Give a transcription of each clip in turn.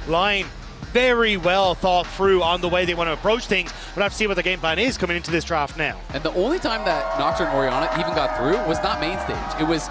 Line very well thought through on the way they want to approach things. We'll have to see what the game plan is coming into this draft now. And the only time that Nocturne Orianna even got through was not main stage. It was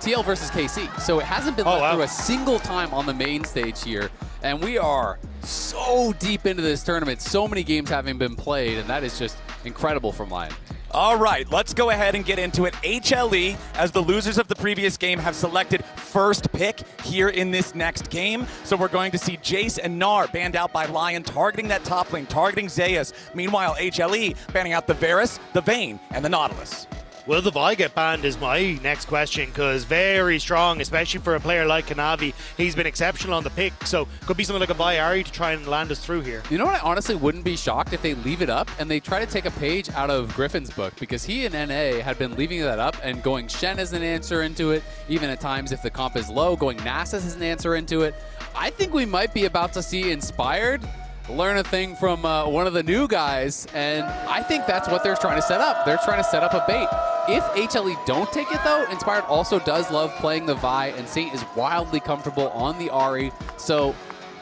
TL versus KC. So it hasn't been let through a single time on the main stage here. And we are so deep into this tournament, so many games having been played, and that is just incredible from LYON. All right, let's go ahead and get into it. HLE, as the losers of the previous game, have selected first pick here in this next game. So we're going to see Jace and Gnar banned out by LYON, targeting that top lane, targeting Zeus. Meanwhile, HLE banning out the Varus, the Vayne, and the Nautilus. Will the Vi get banned is my next question, because very strong, especially for a player like KANAVI. He's been exceptional on the pick, so could be something like a Vi Ari to try and land us through here. You know what, I honestly wouldn't be shocked if they leave it up and they try to take a page out of Griffin's book, because he and NA had been leaving that up and going Shen as an answer into it, even at times if the comp is low, going Nasus as an answer into it. I think we might be about to see Inspired learn a thing from one of the new guys, and I think that's what they're trying to set up. They're trying to set up a bait. If HLE don't take it though, Inspired also does love playing the Vi, and Saint is wildly comfortable on the Ahri. So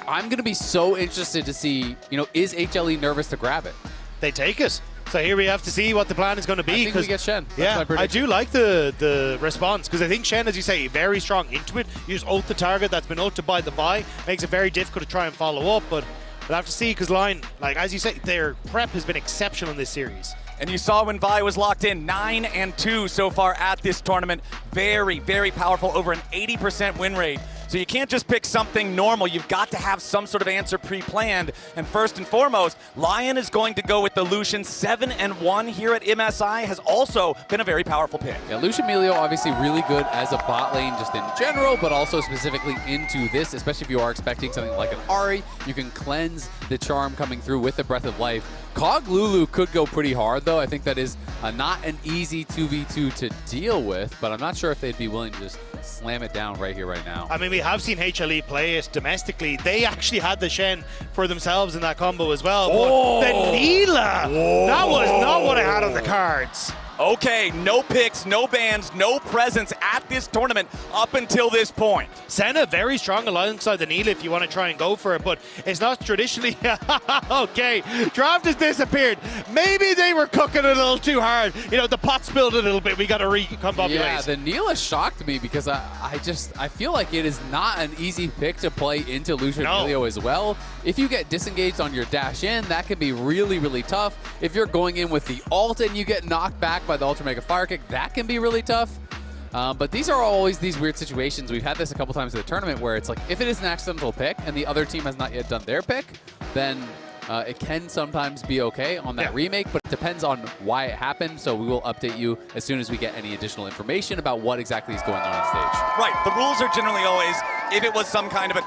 I'm gonna be so interested to see, you know, is HLE nervous to grab it? They take it. So here we have to see what the plan is going to be. I think we get Shen. Yeah, I do like the response, because I think Shen, as you say, very strong into it. You just ult the target that's been ulted by the Vi. Makes it very difficult to try and follow up, but we'll have to see, because LYON, like as you say, their prep has been exceptional in this series. And you saw when Vi was locked in, 9-2 so far at this tournament. Very, very powerful, over an 80% win rate. So you can't just pick something normal. You've got to have some sort of answer pre-planned. And first and foremost, LYON is going to go with the Lucian. 7-1 here at MSI has also been a very powerful pick. Yeah, Lucian Milio obviously really good as a bot lane just in general, but also specifically into this, especially if you are expecting something like an Ahri. You can cleanse the charm coming through with the Breath of Life. Kog Lulu could go pretty hard though. I think that is not an easy 2v2 to deal with, but I'm not sure if they'd be willing to just slam it down right here, right now. I mean, we have seen HLE play it domestically. They actually had the Shen for themselves in that combo as well. But the Neela, that was not what I had on the cards. Okay, no picks, no bans, no presence at this tournament up until this point. Senna very strong alongside the Neela if you want to try and go for it, but it's not traditionally. Okay, draft has disappeared. Maybe they were cooking a little too hard. You know, the pot spilled a little bit. We got to recombobulate. Yeah, the Neela shocked me, because I feel like it is not an easy pick to play into Lucian Milio as well. If you get disengaged on your dash in, that can be really, really tough. If you're going in with the ult and you get knocked back by the Ultra Mega Fire Kick, that can be really tough. But these are always these weird situations. We've had this a couple times in the tournament where it's like, if it is an accidental pick and the other team has not yet done their pick, then it can sometimes be okay on that remake, but it depends on why it happened. So we will update you as soon as we get any additional information about what exactly is going on stage. Right, the rules are generally always, if it was some kind of a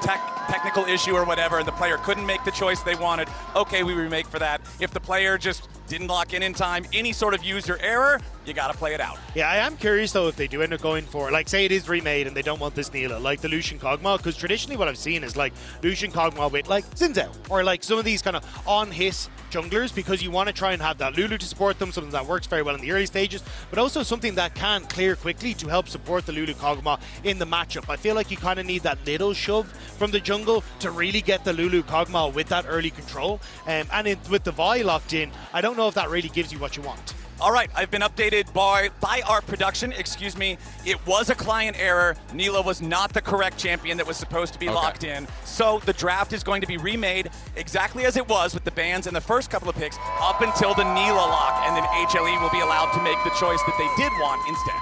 technical issue or whatever, and the player couldn't make the choice they wanted, okay, we remake for that. If the player just didn't lock in time, any sort of user error, you gotta play it out. Yeah, I am curious though if they do end up going for, like, say it is remade and they don't want this Neela, like the Lucian Kog'Maw, because traditionally what I've seen is like Lucian Kog'Maw with like Xin Zhao, or like some of these kind of on-hit junglers, because you want to try and have that Lulu to support them, something that works very well in the early stages, but also something that can clear quickly to help support the Lulu Kog'Maw in the matchup. I feel like you kind of need that little shove from the jungle to really get the Lulu Kog'Maw with that early control. And with the Vi locked in, I don't know if that really gives you what you want. All right, I've been updated by our production, excuse me. It was a client error. Neela was not the correct champion that was supposed to be locked in. So the draft is going to be remade exactly as it was with the bans and the first couple of picks up until the Neela lock, and then HLE will be allowed to make the choice that they did want instead.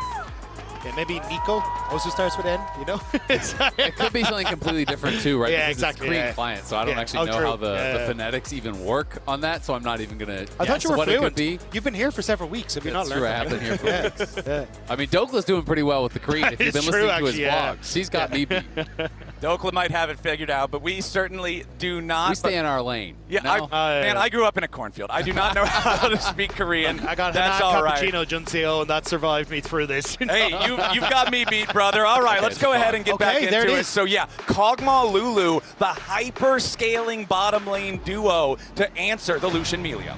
Yeah, maybe Nico also starts with N, you know? It could be something completely different too, right? Yeah, because exactly. It's Korean client, so I don't actually know how the phonetics even work on that, so I'm not even going to I thought you were what fluent. it could be. You've been here for several weeks. Have you not learned? True, I have been here for weeks. I mean, Dokla's doing pretty well with the Korean. If you've been listening to his vlogs, he's got me beat. Dokla might have it figured out, but we certainly do not. We stay in our lane. Yeah, no? Man, I grew up in a cornfield. I do not know how to speak Korean. I got That's all right. cappuccino Junseo, and that survived me through this. Hey, you've got me beat, brother. All right, let's go ahead and get back into it. So yeah, Kog'Maw Lulu, the hyper-scaling bottom lane duo to answer the Lucian Milio.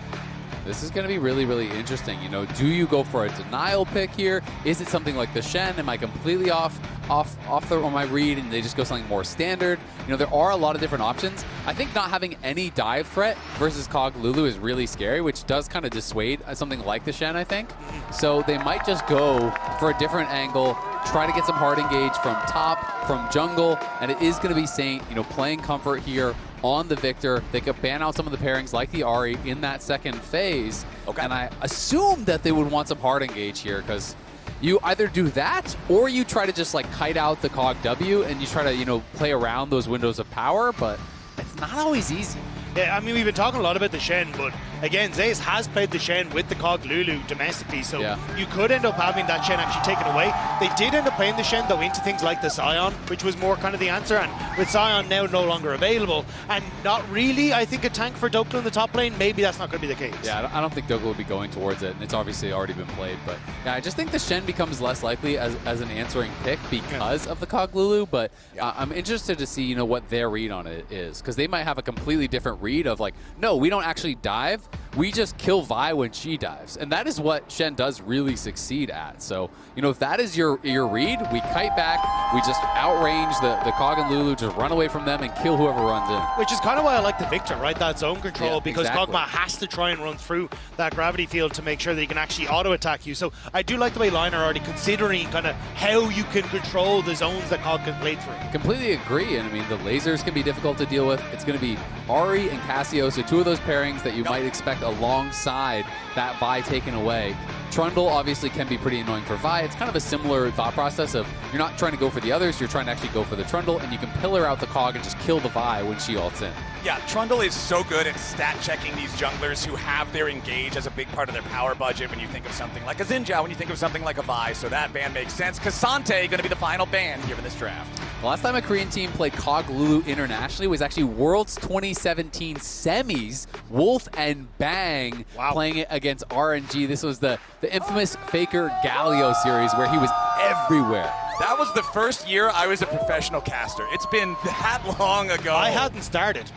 This is going to be really, really interesting. You know, do you go for a denial pick here? Is it something like the Shen? Am I completely off on my read and they just go something more standard? You know, there are a lot of different options. I think not having any dive threat versus Kog Lulu is really scary, which does kind of dissuade something like the Shen, I think. So they might just go for a different angle, try to get some hard engage from top, from jungle, and it is going to be Saint, you know, playing comfort here on the Viktor. They could ban out some of the pairings like the Ahri in that second phase. Okay. And I assume that they would want some hard engage here because you either do that or you try to just like kite out the Kog W and you try to, you know, play around those windows of power, but it's not always easy. Yeah, I mean, we've been talking a lot about the Shen, but again, Zeus has played the Shen with the Kog Lulu domestically, so you could end up having that Shen actually taken away. They did end up playing the Shen, though, into things like the Sion, which was more kind of the answer, and with Sion now no longer available, and not really, I think, a tank for Dhokla in the top lane, maybe that's not going to be the case. Yeah, I don't think Dhokla will be going towards it, and it's obviously already been played, but yeah, I just think the Shen becomes less likely as an answering pick because of the Kog Lulu, but I'm interested to see, you know, what their read on it is, because they might have a completely different read of like, no, we don't actually dive, we just kill Vi when she dives. And that is what Shen does really succeed at. So, you know, if that is your read, we kite back, we just outrange the Kog and Lulu, just run away from them and kill whoever runs in. Which is kind of why I like the Viktor, right? That zone control, because Kog'Maw has to try and run through that gravity field to make sure that he can actually auto-attack you. So I do like the way LYON are already considering kind of how you can control the zones that Kog can play through. Completely agree. And I mean, the lasers can be difficult to deal with. It's going to be Ahri and Cassio, so two of those pairings that you might expect alongside that Vi taken away. Trundle obviously can be pretty annoying for Vi. It's kind of a similar thought process of you're not trying to go for the others, you're trying to actually go for the Trundle, and you can pillar out the Kog and just kill the Vi when she ults in. Yeah, Trundle is so good at stat checking these junglers who have their engage as a big part of their power budget when you think of something like a Xinjiao, when you think of something like a Vi, so that ban makes sense. K'Sante going to be the final ban here for this draft. The last time a Korean team played Kog Lulu internationally was actually Worlds 2017 semis, Wolf and Bang playing it against RNG. This was the infamous Faker Galio series where he was everywhere. That was the first year I was a professional caster. It's been that long ago. I hadn't started.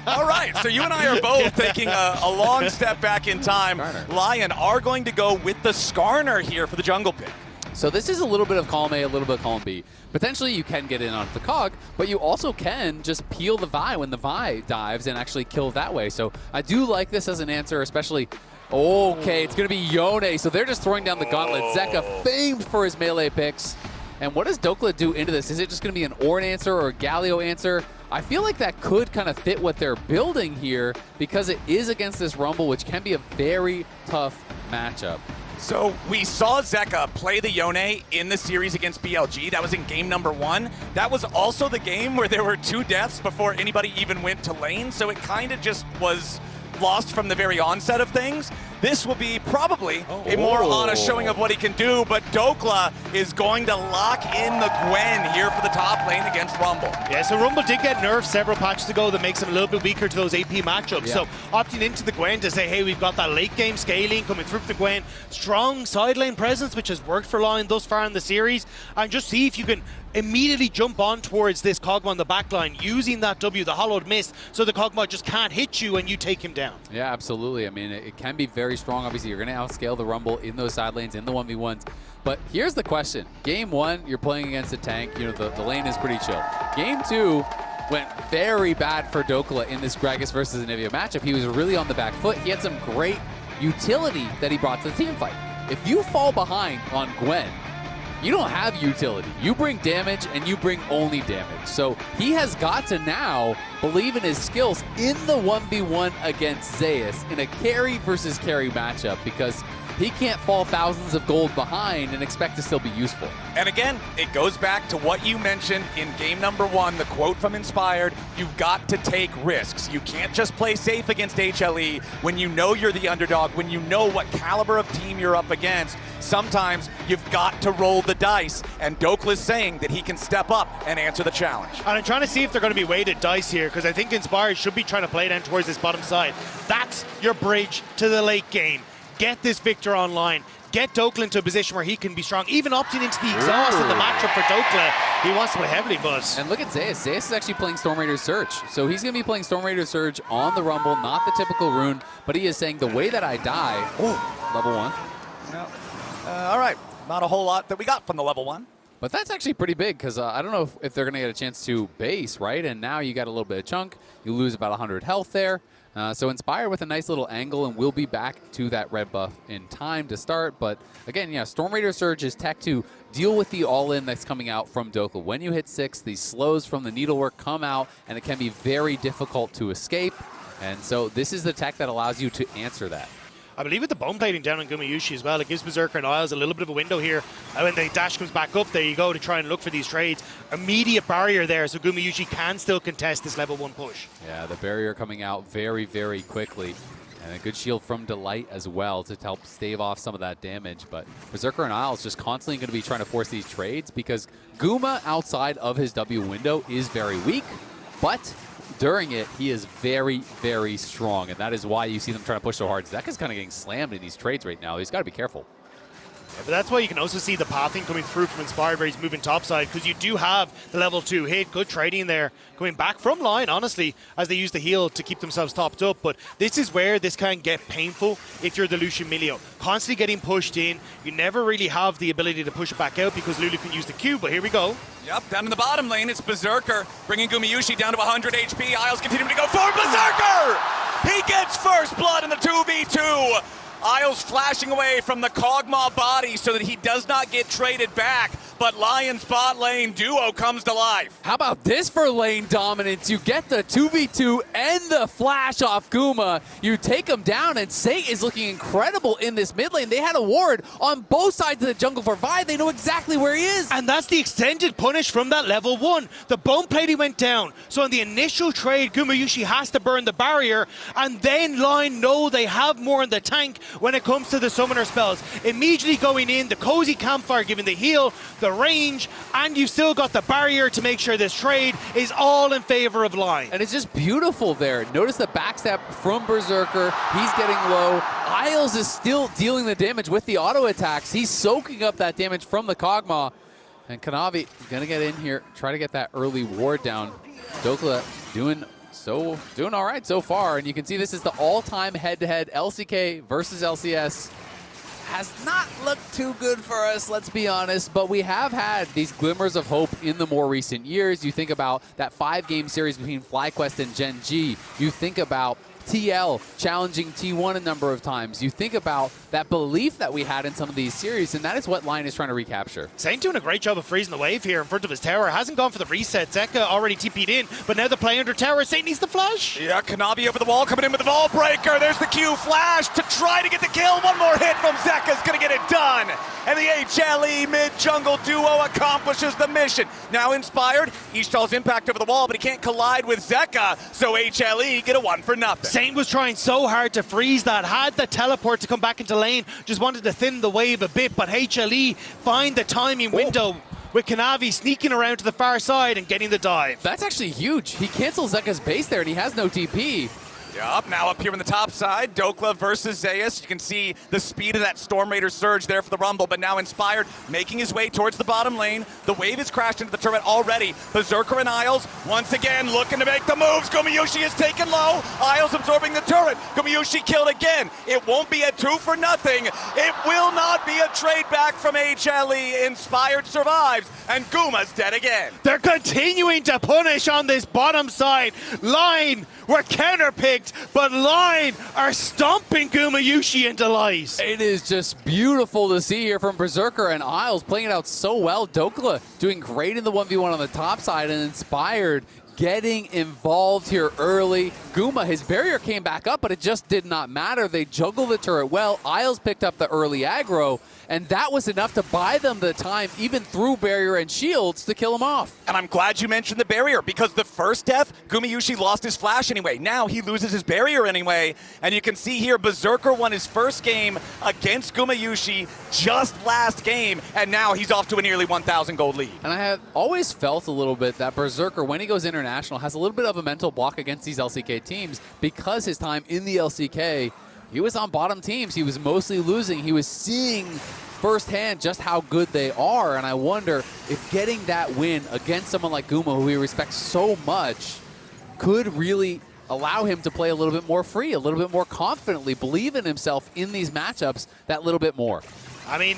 All right, so you and I are both taking a long step back in time. LYON are going to go with the Skarner here for the jungle pick. So this is a little bit of column A, a little bit of column B. Potentially you can get in on the Kog, but you also can just peel the Vi when the Vi dives and actually kill that way. So I do like this as an answer, especially... Okay, it's going to be Yone. So they're just throwing down the gauntlet. Zeka, famed for his melee picks. And what does Dhokla do into this? Is it just going to be an Ornn answer or a Galio answer? I feel like that could kind of fit what they're building here because it is against this Rumble, which can be a very tough matchup. So we saw Zeka play the Yone in the series against BLG. That was in game number 1. That was also the game where there were 2 deaths before anybody even went to lane. So it kind of just was lost from the very onset of things. This will be probably a more honest showing of what he can do, but Dhokla is going to lock in the Gwen here for the top lane against Rumble. Yeah, so Rumble did get nerfed several patches ago that makes him a little bit weaker to those AP matchups. So opting into the Gwen to say, hey, we've got that late game scaling coming through for the Gwen, strong side lane presence, which has worked for LYON thus far in the series, and just see if you can immediately jump on towards this Kog'Maw on the backline using that W, the hollowed mist, so the Kog'Maw just can't hit you and you take him down. Yeah, absolutely. I mean, it can be very strong. Obviously, you're going to outscale the Rumble in those side lanes, in the 1v1s. But here's the question. Game 1, you're playing against a tank. You know, the lane is pretty chill. Game 2 went very bad for Dhokla in this Gragas versus Anivia matchup. He was really on the back foot. He had some great utility that he brought to the team fight. If you fall behind on Gwen, you don't have utility. You bring damage, and you bring only damage. So he has got to now believe in his skills in the 1v1 against Zeus in a carry versus carry matchup because he can't fall thousands of gold behind and expect to still be useful. And again, it goes back to what you mentioned in game number 1, the quote from Inspired, you've got to take risks. You can't just play safe against HLE when you know you're the underdog, when you know what caliber of team you're up against. Sometimes you've got to roll the dice, and Dhokla's saying that he can step up and answer the challenge. And I'm trying to see if they're going to be weighted dice here, because I think Inspired should be trying to play down towards this bottom side. That's your bridge to the late game. Get this Viktor online. Get Dhokla into a position where he can be strong. Even opting into the exhaust in the matchup for Dhokla He wants to play heavily, but... And look at Zeus. Zeus is actually playing Storm Raider Surge. So he's going to be playing Storm Raider Surge on the Rumble, not the typical rune, but he is saying the way that I die... Oh, level 1. No. All right. Not a whole lot that we got from the level 1. But that's actually pretty big because I don't know if they're going to get a chance to base, right? And now you got a little bit of chunk. You lose about 100 health there. So Inspire with a nice little angle, and we'll be back to that red buff in time to start. But again, yeah, Storm Raider Surge is tech to deal with the all-in that's coming out from Dhokla. When you hit 6, these slows from the needlework come out, and it can be very difficult to escape. And so this is the tech that allows you to answer that. I believe with the bone plating down on GUMAYUSI as well, it gives Berserker and Isles a little bit of a window here. And when the dash comes back up, there you go to try and look for these trades. Immediate barrier there, so GUMAYUSI can still contest this level 1 push. Yeah, the barrier coming out very, very quickly. And a good shield from Delight as well to help stave off some of that damage. But Berserker and Isles just constantly going to be trying to force these trades because Guma outside of his W window is very weak, but during it, he is very, very strong, and that is why you see them trying to push so hard. Zeka's kind of getting slammed in these trades right now. He's got to be careful. Yeah, but that's why you can also see the pathing coming through from Inspired where he's moving topside, because you do have the level 2 hit. Good trading there. Going back from line, honestly, as they use the heal to keep themselves topped up. But this is where this can get painful if you're the Lucian Milio. Constantly getting pushed in. You never really have the ability to push it back out because Lulu can use the Q, but here we go. Yep, down in the bottom lane, it's Berserker, bringing GUMAYUSI down to 100 HP. Isles continuing to go forward. Berserker! He gets first blood in the 2v2. Isles flashing away from the Kog'Maw body so that he does not get traded back, but Lion's bot lane duo comes to life. How about this for lane dominance? You get the 2v2 and the flash off Guma. You take him down, and Sate is looking incredible in this mid lane. They had a ward on both sides of the jungle for Vi. They know exactly where he is. And that's the extended punish from that level 1. The bone plating went down. So in the initial trade, GUMAYUSI has to burn the barrier, and then Lion know they have more in the tank when it comes to the summoner spells. Immediately going in, the cozy campfire giving the heal, the range, and you've still got the barrier to make sure this trade is all in favor of Lion. And it's just beautiful there. Notice the backstep from Berserker. He's getting low. Isles is still dealing the damage with the auto attacks. He's soaking up that damage from the Kog'Maw. And KANAVI gonna get in here, try to get that early ward down. Dhokla doing all right so far, and you can see this is the all-time head-to-head LCK versus LCS. Has not looked too good for us, let's be honest, but we have had these glimmers of hope in the more recent years. You think about that 5-game series between FlyQuest and Gen G. You think about TL challenging T1 a number of times. You think about that belief that we had in some of these series, and that is what Lion is trying to recapture. Saint doing a great job of freezing the wave here in front of his tower. Hasn't gone for the reset. Zeka already TP'd in, but now the play under tower. Saint needs the flash. Yeah, KANAVI over the wall, coming in with the ball breaker. There's the Q flash to try to get the kill. One more hit from Zeka is going to get it done. And the HLE mid-jungle duo accomplishes the mission. Now Inspired, Ishtal's impact over the wall, but he can't collide with Zeka, so HLE get a 1 for nothing. Saint was trying so hard to freeze that, had the teleport to come back into lane, just wanted to thin the wave a bit, but HLE find the timing window with KANAVI sneaking around to the far side and getting the dive. That's actually huge. He cancels Zeka's base there, and he has no TP. Yup, now up here on the top side, Dhokla versus Zeus. You can see the speed of that Storm Raider surge there for the Rumble, but now Inspired making his way towards the bottom lane. The wave has crashed into the turret already. Berserker and Isles once again looking to make the moves. GUMAYUSI is taken low. Isles absorbing the turret. GUMAYUSI killed again. It won't be a 2 for nothing. It will not be a trade back from HLE. Inspired survives, and Guma's dead again. They're continuing to punish on this bottom side. Line were counterpicked, but Line are stomping GUMAYUSI into light. It is just beautiful to see here from Berserker and Isles playing it out so well. Dhokla doing great in the 1v1 on the top side, and Inspired getting involved here early. Guma, his barrier came back up, but it just did not matter. They juggled the turret well. Isles picked up the early aggro, and that was enough to buy them the time, even through barrier and shields, to kill him off. And I'm glad you mentioned the barrier, because the first death, GUMAYUSI lost his flash anyway. Now he loses his barrier anyway, and you can see here Berserker won his first game against GUMAYUSI just last game, and now he's off to a nearly 1,000 gold lead. And I have always felt a little bit that Berserker, when he goes international, has a little bit of a mental block against these LCK teams, because his time in the LCK, he was on bottom teams. He was mostly losing. He was seeing firsthand just how good they are, and I wonder if getting that win against someone like GUMA, who we respect so much, could really allow him to play a little bit more free, a little bit more confidently, believe in himself in these matchups that little bit more. I mean,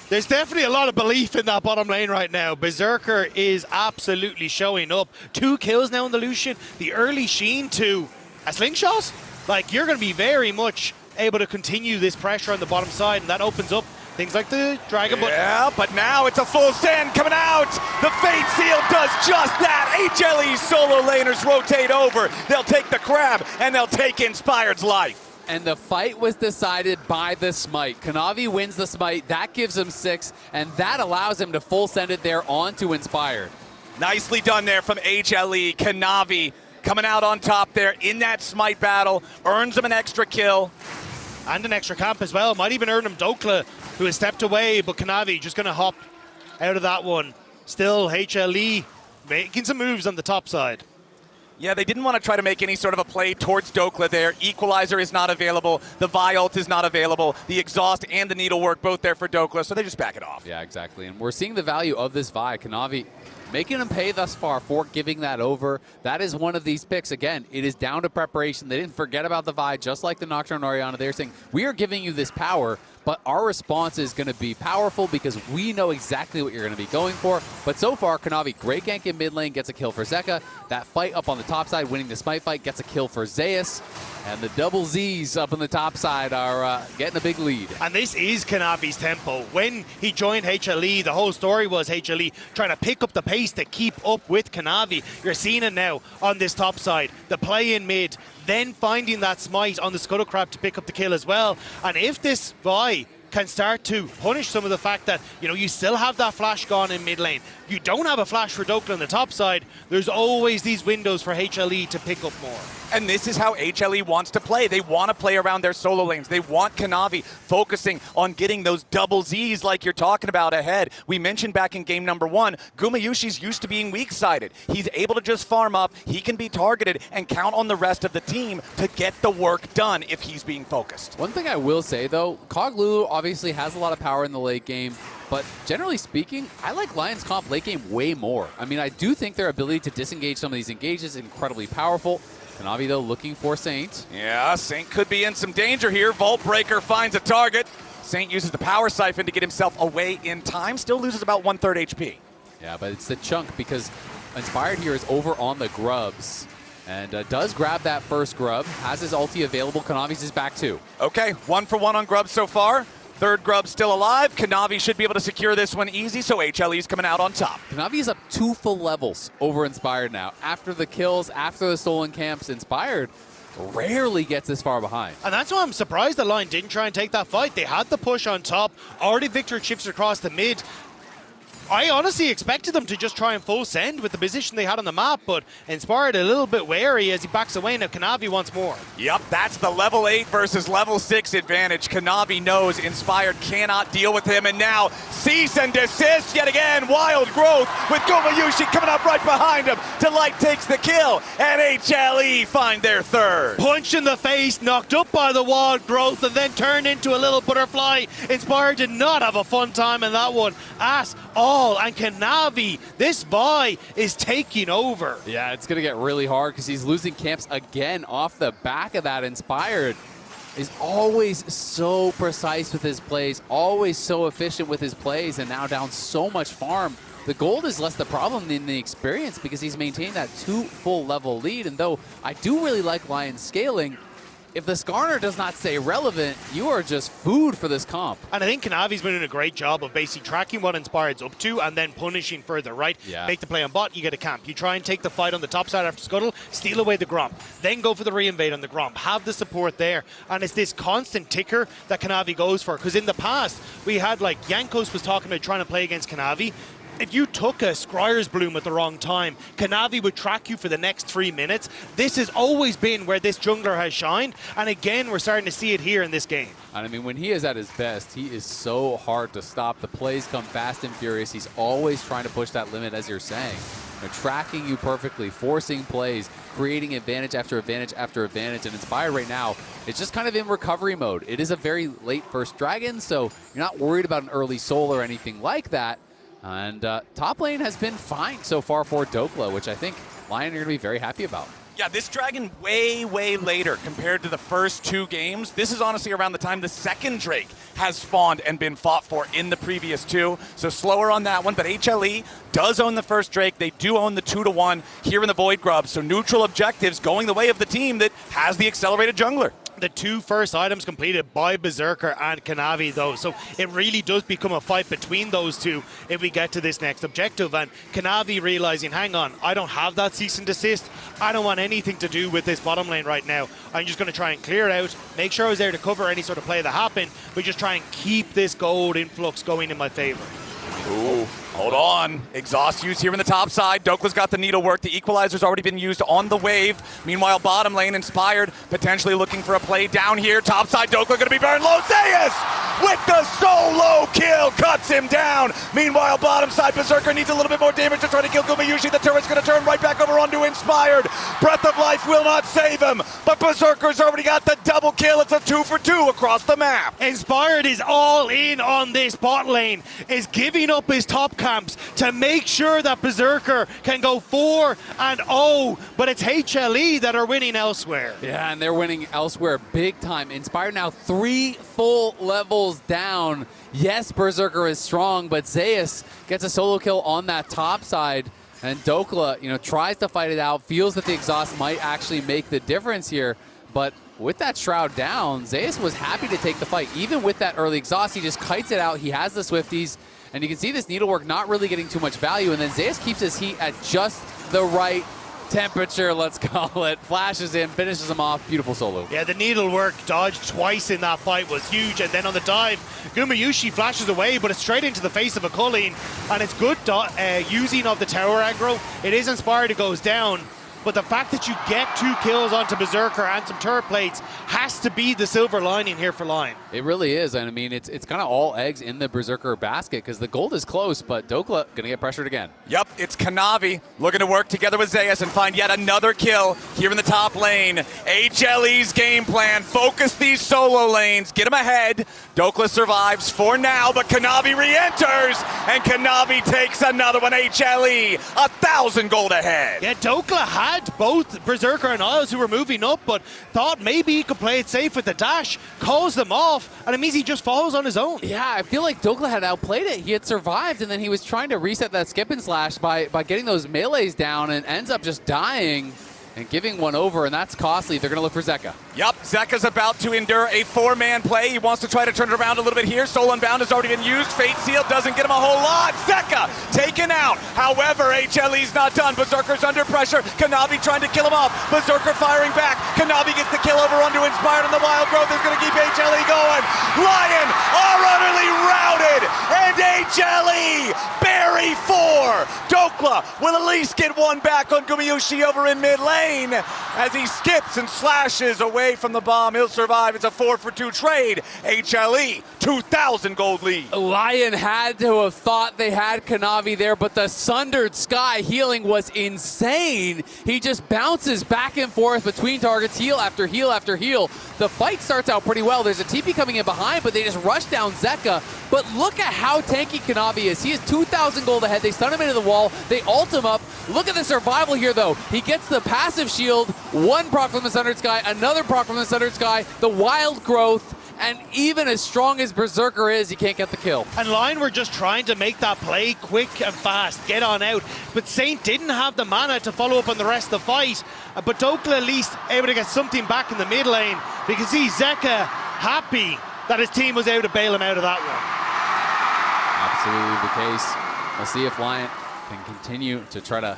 there's definitely a lot of belief in that bottom lane right now. Berserker is absolutely showing up. 2 kills now in the Lucian. The early Sheen to a slingshot. Like, you're going to be very much able to continue this pressure on the bottom side, and that opens up things like the Dragon. Yeah, but now it's a full send coming out. The Fate Seal does just that. HLE solo laners rotate over. They'll take the crab, and they'll take Inspired's life. And the fight was decided by the smite. KANAVI wins the smite. That gives him 6, and that allows him to full send it there onto Inspired. Nicely done there from HLE. KANAVI coming out on top there in that smite battle. Earns him an extra kill. And an extra camp as well. Might even earn him Dhokla, who has stepped away, but KANAVI just going to hop out of that one. Still, HLE making some moves on the top side. Yeah, they didn't want to try to make any sort of a play towards Dhokla there. Equalizer is not available. The Vi ult is not available. The exhaust and the needlework both there for Dhokla, so they just back it off. Yeah, exactly. And we're seeing the value of this Vi. KANAVI making him pay thus far for giving that over. That is one of these picks. Again, it is down to preparation. They didn't forget about the Vi, just like the Nocturne Orianna. They're saying, we are giving you this power, but our response is going to be powerful because we know exactly what you're going to be going for. But so far, KANAVI, great gank in mid lane, gets a kill for Zeka. That fight up on the top side, winning the smite fight, gets a kill for Zeus. And the double Z's up on the top side are getting a big lead. And this is KANAVI's tempo. When he joined HLE, the whole story was HLE trying to pick up the pace to keep up with KANAVI. You're seeing it now on this top side. The play in mid, then finding that smite on the Scuttle Crab to pick up the kill as well. And if this Vi can start to punish some of the fact that, you know, you still have that flash gone in mid lane. You don't have a flash for Dhokla on the top side. There's always these windows for HLE to pick up more. And this is how HLE wants to play. They want to play around their solo lanes. They want KANAVI focusing on getting those double Zs like you're talking about ahead. We mentioned back in game number 1, GUMAYUSI's used to being weak-sided. He's able to just farm up, he can be targeted, and count on the rest of the team to get the work done if he's being focused. One thing I will say, though, Lulu obviously has a lot of power in the late game, but generally speaking, I like LYON's comp late game way more. I mean, I do think their ability to disengage some of these engages is incredibly powerful. KANAVI, though, looking for Saint. Yeah, Saint could be in some danger here. Vault Breaker finds a target. Saint uses the power siphon to get himself away in time. Still loses about 1/3 HP. Yeah, but it's the chunk because Inspired here is over on the grubs. And does grab that first grub. Has his ulti available. KANAVI's is back too. Okay, 1 for 1 on grubs so far. Third grub still alive. KANAVI should be able to secure this one easy, so HLE's coming out on top. KANAVI is up 2 full levels over Inspired now. After the kills, after the stolen camps, Inspired rarely gets this far behind. And that's why I'm surprised the line didn't try and take that fight. They had the push on top. Already Viktor shifts across the mid. I honestly expected them to just try and full send with the position they had on the map, but Inspired a little bit wary as he backs away. Now KANAVI wants more. Yep, that's the level 8 versus level 6 advantage. KANAVI knows Inspired cannot deal with him, and now cease and desist yet again. Wild growth with GUMAYUSI coming up right behind him. Delight takes the kill, and HLE find their third. Punch in the face, knocked up by the wild growth, and then turned into a little butterfly. Inspired did not have a fun time in that one at all. And KANAVI, this Vi is taking over. Yeah, it's going to get really hard because he's losing camps again off the back of that. Inspired is always so precise with his plays, always so efficient with his plays, and now down so much farm. The gold is less the problem than the experience because he's maintained that 2 full level lead. And though I do really like LYON scaling, if the Skarner does not stay relevant, you are just food for this comp. And I think KANAVI's been doing a great job of basically tracking what Inspired's up to and then punishing further, right? Yeah. Make the play on bot, you get a camp. You try and take the fight on the top side after Scuttle, steal away the Gromp, then go for the reinvade on the Gromp. Have the support there. And it's this constant ticker that KANAVI goes for. Because in the past, we had like Jankos was talking about trying to play against KANAVI. If you took a Scryer's Bloom at the wrong time, KANAVI would track you for the next 3 minutes. This has always been where this jungler has shined, and again, we're starting to see it here in this game. And I mean, when he is at his best, he is so hard to stop. The plays come fast and furious. He's always trying to push that limit, as you're saying. tracking you perfectly, forcing plays, creating advantage after advantage after advantage. And Inspired right now, it's just kind of in recovery mode. It is a very late first dragon, so you're not worried about an early soul or anything like that. And top lane has been fine so far for Dhokla, which I think LYON are going to be very happy about. Yeah, this dragon way later compared to the first 2 games. This is honestly around the time the second Drake has spawned and been fought for in the previous 2. So slower on that one, but HLE does own the first Drake. They do own the 2-1 here in the Void Grub. So neutral objectives going the way of the team that has the accelerated jungler. The 2 first items completed by Berserker and KANAVI, though. So it really does become a fight between those 2 if we get to this next objective. And KANAVI realizing, hang on, I don't have that cease and desist. I don't want anything to do with this bottom lane right now. I'm just going to try and clear it out, make sure I was there to cover any sort of play that happened, but just try and keep this gold influx going in my favor. Ooh, hold on. Exhaust use here in the top side. Dhokla's got the needle work. The equalizer's already been used on the wave. Meanwhile, bottom lane, Inspired, potentially looking for a play down here. Top side, Dhokla going to be burned low. Zeus with the solo kill, cuts him down. Meanwhile, bottom side, Berserker needs a little bit more damage to try to kill GUMAYUSI. The turret's going to turn right back over onto Inspired. Breath of Life will not save him, but Berserker's already got the double kill. It's a 2 for 2 across the map. Inspired is all in on this bot lane, is giving up his top camps to make sure that Berserker can go 4-0, but it's HLE that are winning elsewhere. Yeah, and they're winning elsewhere big time. Inspired now 3 full levels down. Yes, Berserker is strong, but Zeus gets a solo kill on that top side. And Dhokla, tries to fight it out, feels that the exhaust might actually make the difference here. But with that Shroud down, Zeus was happy to take the fight. Even with that early exhaust, he just kites it out. He has the Swifties. And you can see this needlework not really getting too much value. And then Zeus keeps his heat at just the right temperature, let's call it. Flashes in, finishes him off. Beautiful solo. Yeah, the needlework dodged twice in that fight was huge. And then on the dive, GUMAYUSI flashes away, but it's straight into the face of a Culling. And it's good using of the tower aggro. It is Inspired, it goes down. But the fact that you get 2 kills onto Berserker and some turret plates has to be the silver lining here for LYON. It really is. And I mean, it's kind of all eggs in the Berserker basket because the gold is close, but Dhokla going to get pressured again. Yep, it's KANAVI looking to work together with Zeus and find yet another kill here in the top lane. HLE's game plan, focus these solo lanes, get them ahead. Dhokla survives for now, but KANAVI re-enters, and KANAVI takes another one. HLE, 1,000 gold ahead. Yeah, Dhokla had both Berserker and Isles who were moving up, but thought maybe he could play it safe with the dash, calls them off, and it means he just falls on his own. Yeah, I feel like Dhokla had outplayed it. He had survived, and then he was trying to reset that skip and slash by getting those melees down and ends up just dying and giving one over, and that's costly. They're going to look for Zeka. Yep, Zeka's about to endure a 4-man play. He wants to try to turn it around a little bit here. Soul Unbound has already been used. Fate Seal doesn't get him a whole lot. Zeka taken out. However, HLE's not done. Berserker's under pressure. KANAVI trying to kill him off. Berserker firing back. KANAVI gets the kill over onto Inspired, and the Wild Growth is going to keep HLE going. LYON are utterly routed, and HLE bury 4. Dhokla will at least get one back on GUMAYUSI over in mid lane. As he skips and slashes away from the bomb. He'll survive. It's a 4 for 2 trade. HLE, 2,000 gold lead. LYON had to have thought they had KANAVI there, but the Sundered Sky healing was insane. He just bounces back and forth between targets, heal after heal after heal. The fight starts out pretty well. There's a TP coming in behind, but they just rush down Zeka. But look at how tanky KANAVI is. He is 2,000 gold ahead. They stun him into the wall. They ult him up. Look at the survival here, though. He gets the passive shield, one proc from the Sundered Sky, another proc from the Sundered Sky, the Wild Growth, and even as strong as Berserker is, he can't get the kill. And LYON were just trying to make that play quick and fast, get on out. But Saint didn't have the mana to follow up on the rest of the fight. But Dhokla at least able to get something back in the mid lane. We can see Zeka happy that his team was able to bail him out of that one. Absolutely the case. We'll see if LYON can continue to try to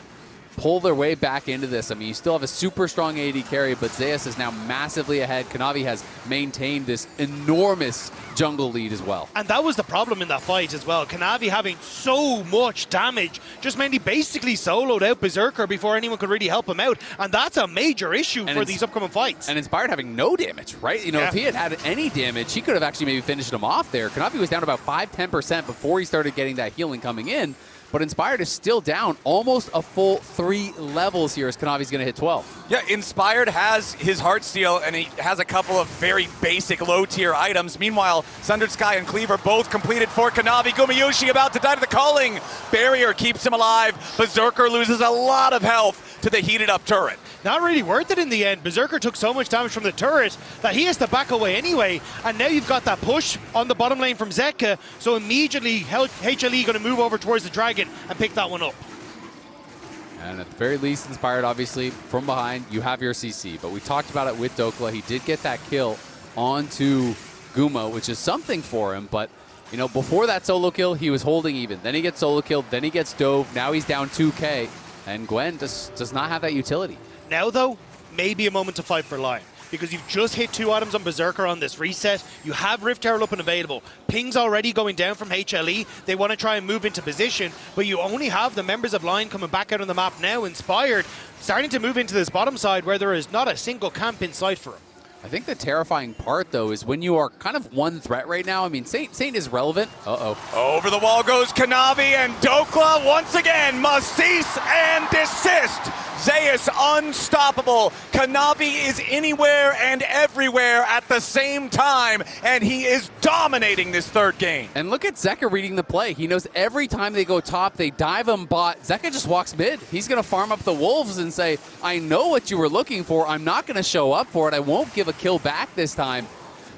pull their way back into this. I mean, you still have a super strong AD carry, but Zeus is now massively ahead. KANAVI has maintained this enormous jungle lead as well. And that was the problem in that fight as well. KANAVI having so much damage just meant he basically soloed out Berserker before anyone could really help him out. And that's a major issue for these upcoming fights. And Inspired having no damage, right? You know, if he had had any damage, he could have actually maybe finished him off there. KANAVI was down about 5-10% before he started getting that healing coming in. but Inspired is still down almost a full 3 levels here as KANAVI's going to hit 12. Yeah, Inspired has his Heartsteel, and he has a couple of very basic low-tier items. Meanwhile, Sundered Sky and Cleaver both completed for KANAVI. GUMAYUSI about to die to the culling. Barrier keeps him alive. Berserker loses a lot of health to the heated-up turret. Not really worth it in the end. Berserker took so much damage from the turret that he has to back away anyway. And now you've got that push on the bottom lane from Zeka. So immediately HLE going to move over towards the dragon and pick that one up. And at the very least, Inspired, obviously, from behind, you have your CC. But we talked about it with Dhokla. He did get that kill onto Guma, which is something for him. But, you know, before that solo kill, he was holding even. Then he gets solo killed. Then he gets dove. Now he's down 2K. And Gwen does not have that utility. Now, though, maybe a moment to fight for LYON, because you've just hit 2 items on Berserker on this reset. You have Rift Herald up and available. Ping's already going down from HLE. They want to try and move into position, but you only have the members of LYON coming back out on the map now, Inspired, starting to move into this bottom side where there is not a single camp in sight for him. I think the terrifying part, though, is when you are kind of one threat right now. I mean, Saint is relevant. Over the wall goes KANAVI, and Dhokla once again must cease and desist. Zeus unstoppable. KANAVI is anywhere and everywhere at the same time, and he is dominating this third game. And look at Zeka reading the play. He knows every time they go top, they dive him bot. Zeka just walks mid. He's going to farm up the wolves and say, I know what you were looking for. I'm not going to show up for it. I won't give a kill back this time.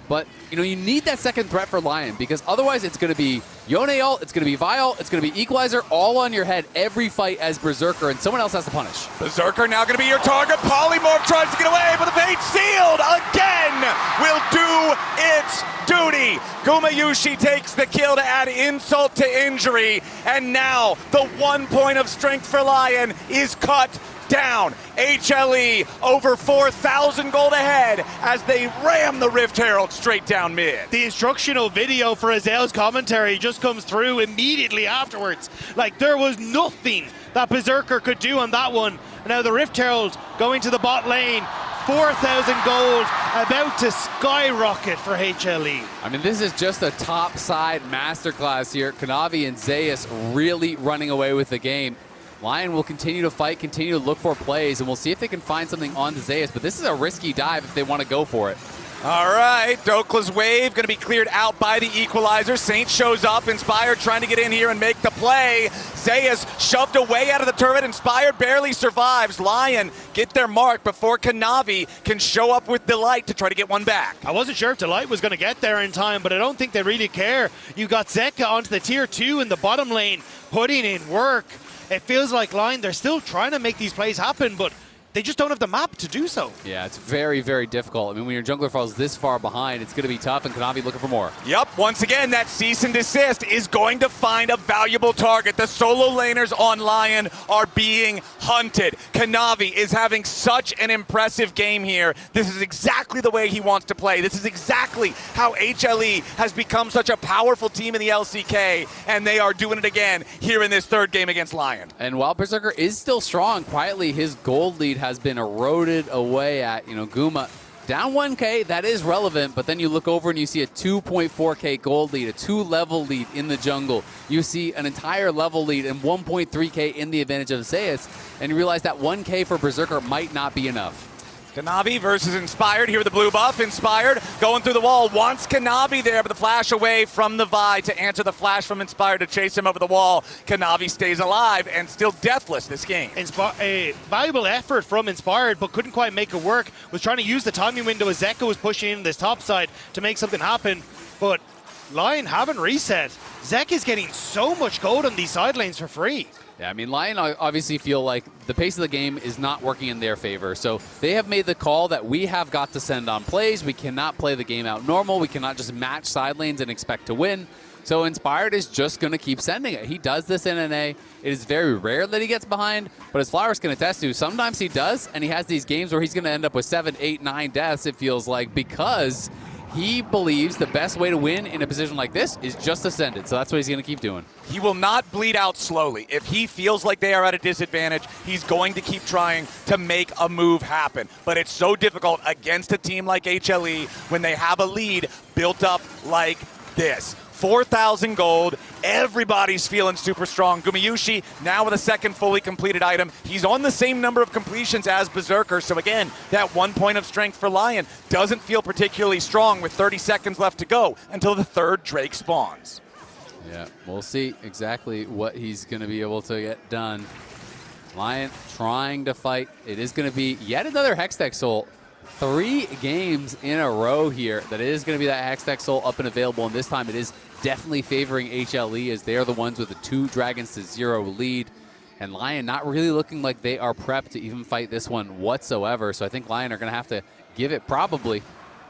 But, you know, you need that second threat for LYON, because otherwise it's going to be Yone ult, it's going to be Vial, it's going to be Equalizer, all on your head every fight as Berserker, and someone else has to punish. Berserker now going to be your target. Polymorph tries to get away, but the fate sealed again will do its duty. GUMAYUSI takes the kill to add insult to injury, and now the 1 point of strength for LYON is cut down. HLE over 4,000 gold ahead as they ram the Rift Herald straight down mid. The instructional video for Azel's commentary just comes through immediately afterwards. Like, there was nothing that Berserker could do on that one. And now the Rift Herald going to the bot lane. 4,000 gold about to skyrocket for HLE. I mean, this is just a top side masterclass here. KANAVI and Zeus really running away with the game. LYON will continue to fight, continue to look for plays, and we'll see if they can find something on the Zeus, but this is a risky dive if they want to go for it. All right, Dhokla's wave going to be cleared out by the Equalizer. Saint shows up, Inspired trying to get in here and make the play. Zeus shoved away out of the turret, Inspired barely survives. LYON get their mark before KANAVI can show up with Delight to try to get one back. I wasn't sure if Delight was going to get there in time, but I don't think they really care. You got Zeka onto the tier 2 in the bottom lane, putting in work. It feels like LYON, they're still trying to make these plays happen, but they just don't have the map to do so. Yeah, it's very, very difficult. I mean, when your jungler falls this far behind, it's going to be tough, and KANAVI looking for more. Yep, once again, that cease and desist is going to find a valuable target. The solo laners on LYON are being hunted. KANAVI is having such an impressive game here. This is exactly the way he wants to play. This is exactly how HLE has become such a powerful team in the LCK, and they are doing it again here in this third game against LYON. And while Berserker is still strong, quietly his gold lead has been eroded away at, you know, Guma. Down 1K, that is relevant, but then you look over and you see a 2.4K gold lead, a 2-level lead in the jungle. You see an entire level lead and 1.3K in the advantage of Zeus, and you realize that 1K for Berserker might not be enough. KANAVI versus Inspired here with the blue buff. Inspired going through the wall, wants KANAVI there, but the flash away from the Vi to answer the flash from Inspired to chase him over the wall. KANAVI stays alive and still deathless this game. A valuable effort from Inspired, but couldn't quite make it work. Was trying to use the timing window as Zeka was pushing in this top side to make something happen, but LYON haven't reset. Zeka's getting so much gold on these side lanes for free. Yeah, I mean, LYON obviously feel like the pace of the game is not working in their favor. So they have made the call that we have got to send on plays. We cannot play the game out normal. We cannot just match side lanes and expect to win. So Inspired is just going to keep sending it. He does this in NA. It is very rare that he gets behind, but as Flower's going to test to, sometimes he does, and he has these games where he's going to end up with 7, 8, 9 deaths, it feels like, because he believes the best way to win in a position like this is just to send it. So that's what he's going to keep doing. He will not bleed out slowly. If he feels like they are at a disadvantage, he's going to keep trying to make a move happen. But it's so difficult against a team like HLE when they have a lead built up like this. 4,000 gold. Everybody's feeling super strong. GUMAYUSI now with a second fully completed item. He's on the same number of completions as Berserker. So again, that 1 point of strength for LYON doesn't feel particularly strong with 30 seconds left to go until the third Drake spawns. Yeah, we'll see exactly what he's going to be able to get done. LYON trying to fight. It is going to be yet another Hextech Soul. 3 games in a row here that it is going to be that Hextech Soul up and available, and this time it is definitely favoring HLE as they are the ones with the 2 dragons to 0 lead. And LYON not really looking like they are prepped to even fight this one whatsoever, so I think LYON are going to have to give it probably.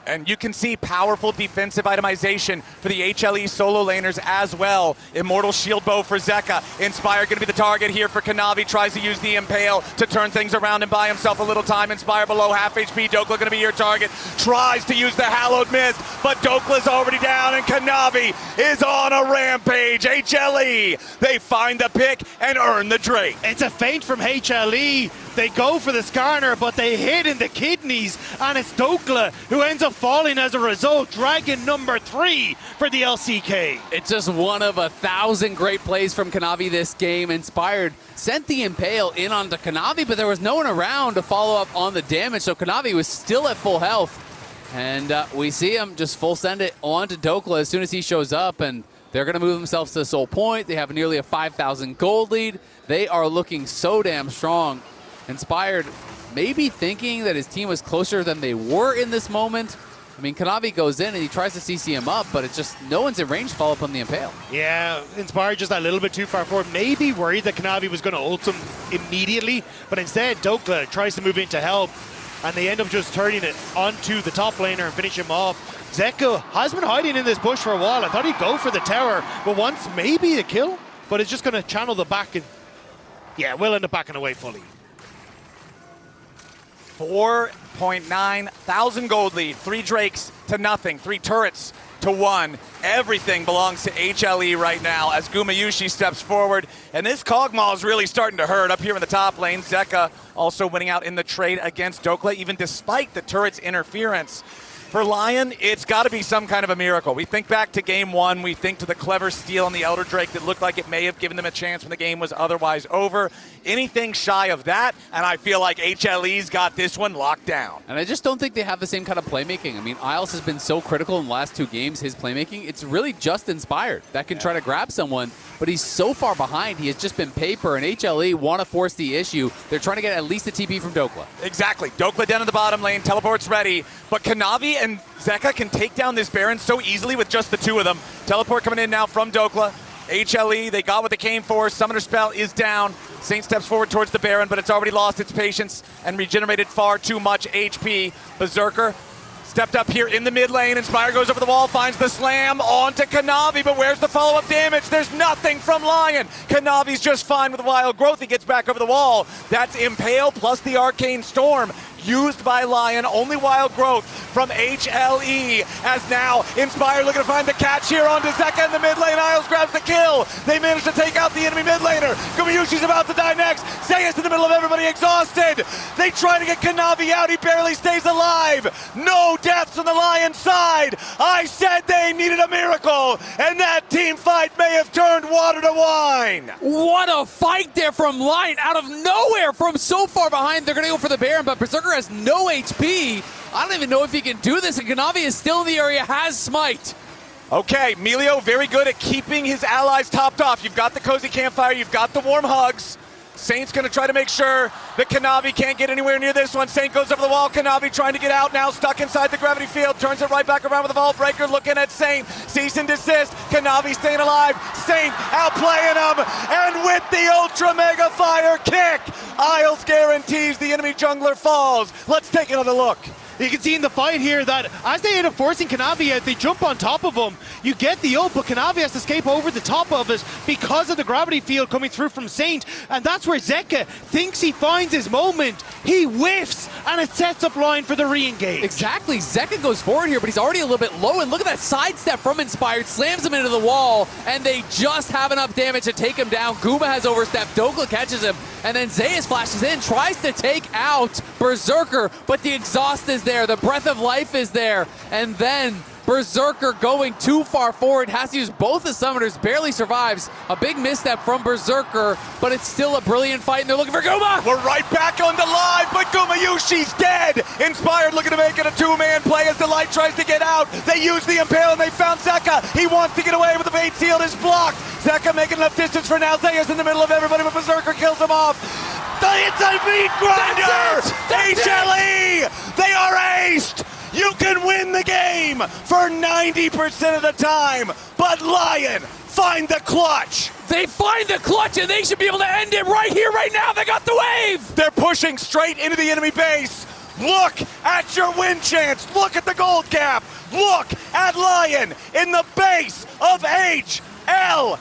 And you can see powerful defensive itemization for the HLE solo laners as well. Immortal Shield Bow for Zeka. Inspire going to be the target here for KANAVI. Tries to use the Impale to turn things around and buy himself a little time. Inspire below half HP. Dhokla going to be your target. Tries to use the Hallowed Mist, but Dokla's already down and KANAVI is on a rampage. HLE, they find the pick and earn the Drake. It's a feint from HLE. They go for the Skarner, but they hit in the kidneys, and it's Dhokla who ends up falling as a result. Dragon number 3 for the LCK. It's just one of 1,000 great plays from KANAVI this game. Inspired sent the Impale in onto KANAVI, but there was no one around to follow up on the damage, so KANAVI was still at full health. And we see him just full send it onto Dhokla as soon as he shows up, and they're going to move themselves to Soul Point. They have nearly a 5,000 gold lead. They are looking so damn strong. Inspired maybe thinking that his team was closer than they were in this moment. I mean, KANAVI goes in and he tries to CC him up, but it's just no one's in range to follow up on the Impale. Yeah, Inspired just a little bit too far forward. Maybe worried that KANAVI was going to ult him immediately, but instead Dhokla tries to move in to help, and they end up just turning it onto the top laner and finish him off. Zeka has been hiding in this bush for a while. I thought he'd go for the tower, but once maybe a kill, but it's just going to channel the back, and yeah, we'll end up backing away fully. 4.9 thousand gold lead, 3 Drakes to nothing, 3 turrets to 1. Everything belongs to HLE right now as GUMAYUSI steps forward. And this Kog'Maw is really starting to hurt up here in the top lane. Zeka also winning out in the trade against Dhokla, even despite the turret's interference. For LYON, it's got to be some kind of a miracle. We think back to game 1. We think to the clever steal on the Elder Drake that looked like it may have given them a chance when the game was otherwise over. Anything shy of that, and I feel like HLE's got this one locked down. And I just don't think they have the same kind of playmaking. I mean, Isles has been so critical in the last 2 games, his playmaking. It's really just Inspired that can try to grab someone, but he's so far behind. He has just been paper, and HLE want to force the issue. They're trying to get at least a TP from Dhokla. Exactly. Dhokla down in the bottom lane, teleport's ready, but KANAVI and Zeka can take down this Baron so easily with just the 2 of them. Teleport coming in now from Dhokla. HLE, they got what they came for. Summoner spell is down. Saint steps forward towards the Baron, but it's already lost its patience and regenerated far too much HP. Berserker stepped up here in the mid lane. Inspire goes over the wall, finds the slam onto KANAVI, but where's the follow-up damage? There's nothing from LYON. KANAVI's just fine with Wild Growth. He gets back over the wall. That's Impale plus the Arcane Storm used by LYON. Only Wild Growth from HLE as now Inspire looking to find the catch here onto Zeka in the mid lane. Isles grabs the kill. They manage to take out the enemy mid laner. GUMAYUSI's about to die next. Zeus in the middle of everybody exhausted. They try to get KANAVI out. He barely stays alive. No deaths on the LYON side. I said they needed a miracle, and that team fight may have turned water to wine. What a fight there from LYON out of nowhere from so far behind. They're going to go for the Baron, but Berserker has no HP. I don't even know if he can do this, and KANAVI is still in the area, has Smite. Okay, Milio very good at keeping his allies topped off. You've got the cozy campfire, you've got the warm hugs. Saint's going to try to make sure that KANAVI can't get anywhere near this one. Saint goes over the wall. KANAVI trying to get out now, stuck inside the gravity field. Turns it right back around with a Vault Breaker, looking at Saint. Cease and desist. KANAVI staying alive. Saint outplaying him. And with the Ultra Mega Fire kick, Isles guarantees the enemy jungler falls. Let's take another look. You can see in the fight here that as they end up forcing KANAVI out, they jump on top of him. You get the ult, but KANAVI has to escape over the top of it because of the gravity field coming through from Saint. And that's where Zeka thinks he finds his moment. He whiffs, and it sets up LYON for the re-engage. Exactly. Zeka goes forward here, but he's already a little bit low. And look at that sidestep from Inspired. Slams him into the wall, and they just have enough damage to take him down. Guma has overstepped. Dhokla catches him, and then Zeus flashes in, tries to take out Berserker, but the exhaust is there. The breath of life is there. And then Berserker going too far forward, has to use both the summoners, barely survives. A big misstep from Berserker, but it's still a brilliant fight, and they're looking for GUMA! We're right back on the live, but GUMAYUSI's dead! Inspired looking to make it a two-man play as Delight tries to get out. They use the Impale and they found Zeka. He wants to get away, but the bait shield is blocked. Zeka making enough distance for now. Zeus in the middle of everybody, but Berserker kills him off. It's a meat grinder! HLE! They are aced! You can win the game for 90% of the time, but LYON find the clutch. They find the clutch, and they should be able to end it right here, right now. They got the wave. They're pushing straight into the enemy base. Look at your win chance. Look at the gold cap. Look at LYON in the base of HLE.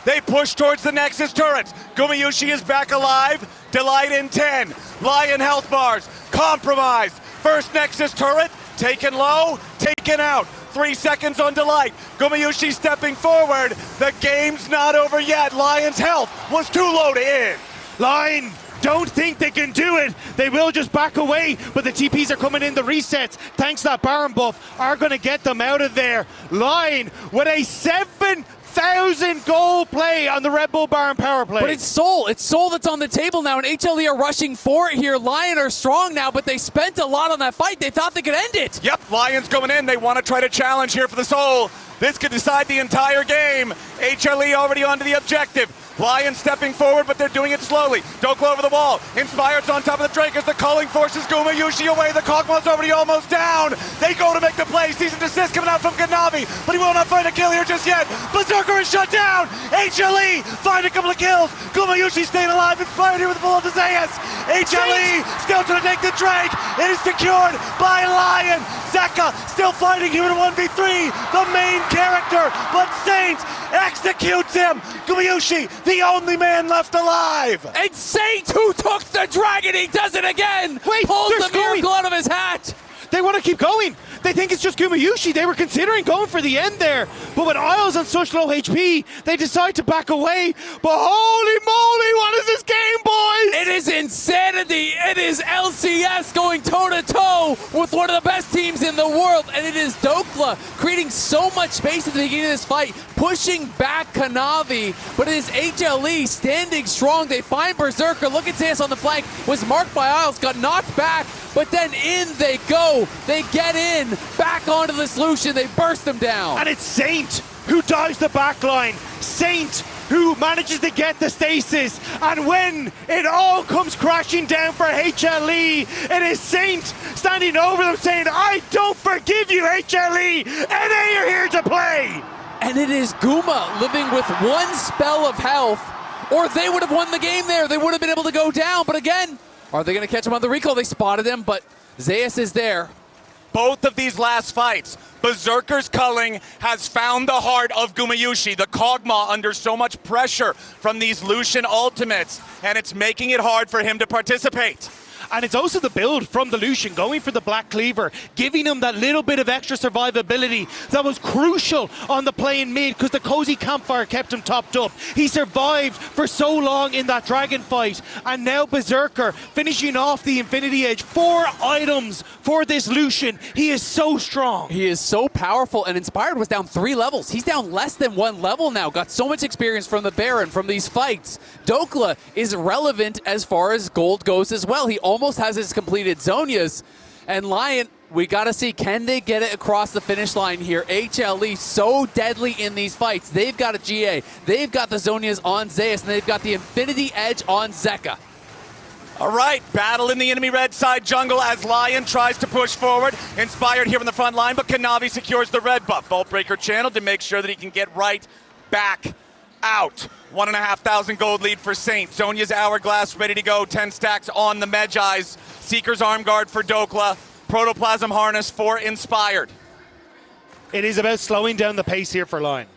They push towards the Nexus turrets. GUMAYUSI is back alive. Delight in 10. LYON health bars. Compromised. First Nexus turret, taken low, taken out. 3 seconds on Delight. GUMAYUSI stepping forward. The game's not over yet. LYON's health was too low to end. LYON don't think they can do it. They will just back away, but the TPs are coming in. The resets, thanks to that Baron buff, are going to get them out of there. LYON with a 7,000 goal play on the Red Bull Baron power play. But it's Soul that's on the table now, and HLE are rushing for it here. LYON are strong now, but they spent a lot on that fight. They thought they could end it. Yep, LYON's going in. They want to try to challenge here for the Soul. This could decide the entire game. HLE already onto the objective. LYON stepping forward, but they're doing it slowly. Dhokla over the wall. Inspired's on top of the Drake as the culling forces GUMAYUSI away. The Kog'Maw's already almost down. They go to make the play. Cease and desist coming out from KANAVI, but he will not find a kill here just yet. Berserker is shut down. HLE find a couple of kills. GUMAYUSI staying alive. Inspired here with the bullet to Zeus. HLE still trying to take the Drake. It is secured by LYON. Zeka still fighting here in a 1v3. The main character, but Saint executes him. GUMAYUSI, the only man left alive. And Saint, who took the dragon, he does it again. Wait, pulls they're the miracle out of his hat. They want to keep going. They think it's just GUMAYUSI. They were considering going for the end there, but with Isles on such low HP, they decide to back away. But holy moly, what is this game, boys? It is insanity. It is LCS going toe-to-toe with one of the best teams in the world, and it is Dhokla creating so much space at the beginning of this fight, pushing back KANAVI, but it is HLE standing strong. They find Berserker. Look at Zeus on the flank, was marked by Isles, got knocked back, but then in they go. They get in, back onto the Lucian, they burst them down. And it's Saint who dives the back line. Saint who manages to get the stasis. And when it all comes crashing down for HLE, it is Saint standing over them saying, I don't forgive you, HLE. NA are here to play. And it is GUMA living with one spell of health, or they would have won the game there. They would have been able to go down, but again, are they going to catch him on the recall? They spotted him, but Zeus is there. Both of these last fights, Berserker's culling has found the heart of GUMAYUSI. The Kog'Maw under so much pressure from these Lucian ultimates, and it's making it hard for him to participate. And it's also the build from the Lucian, going for the Black Cleaver, giving him that little bit of extra survivability that was crucial on the play in mid, because the cozy campfire kept him topped up. He survived for so long in that dragon fight, and now Berserker finishing off the Infinity Edge. 4 items for this Lucian. He is so strong. He is so powerful, and Inspired was down 3 levels. He's down less than 1 level now. Got so much experience from the Baron, from these fights. Dhokla is relevant as far as gold goes as well. He almost has his completed Zhonya's, and LYON, we gotta see, can they get it across the finish line here? HLE so deadly in these fights. They've got a GA, they've got the Zhonya's on Zeus, and they've got the Infinity Edge on Zeka. All right, battle in the enemy red side jungle as LYON tries to push forward. Inspired here on the front line, but KANAVI secures the red buff. Vault Breaker channel to make sure that he can get right back out. 1,500 gold lead for Saint. Zhonya's Hourglass ready to go. 10 stacks on the Medjai's. Seeker's Arm Guard for Dhokla. Protoplasm Harness for Inspired. It is about slowing down the pace here for LYON.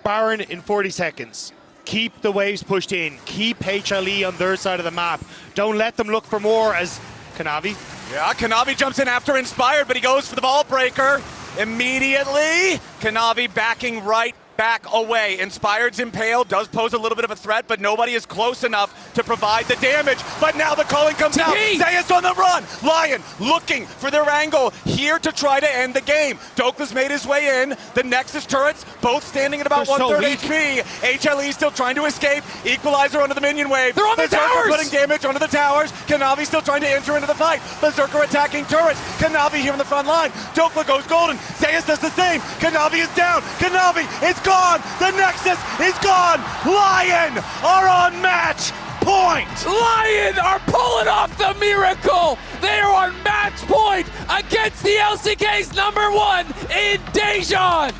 Baron in 40 seconds. Keep the waves pushed in. Keep HLE on their side of the map. Don't let them look for more as KANAVI. Yeah, KANAVI jumps in after Inspired, but he goes for the Vault Breaker immediately. KANAVI backing right back away. Inspired's Impale does pose a little bit of a threat, but nobody is close enough to provide the damage, but now the calling comes out. Zeus on the run. LYON looking for their angle here to try to end the game. Dhokla's made his way in. The Nexus turrets both standing at about 1/3 HP. HLE still trying to escape. Equalizer onto the minion wave. They're on the towers! Putting damage onto the towers. KANAVI still trying to enter into the fight. Berserker attacking turrets. KANAVI here in the front line. Dhokla goes golden. Zeus does the same. KANAVI is down. KANAVI is gone. The Nexus is gone. LYON are on match point. LYON are pulling off the miracle. They are on match point against the LCK's #1 in Daejeon.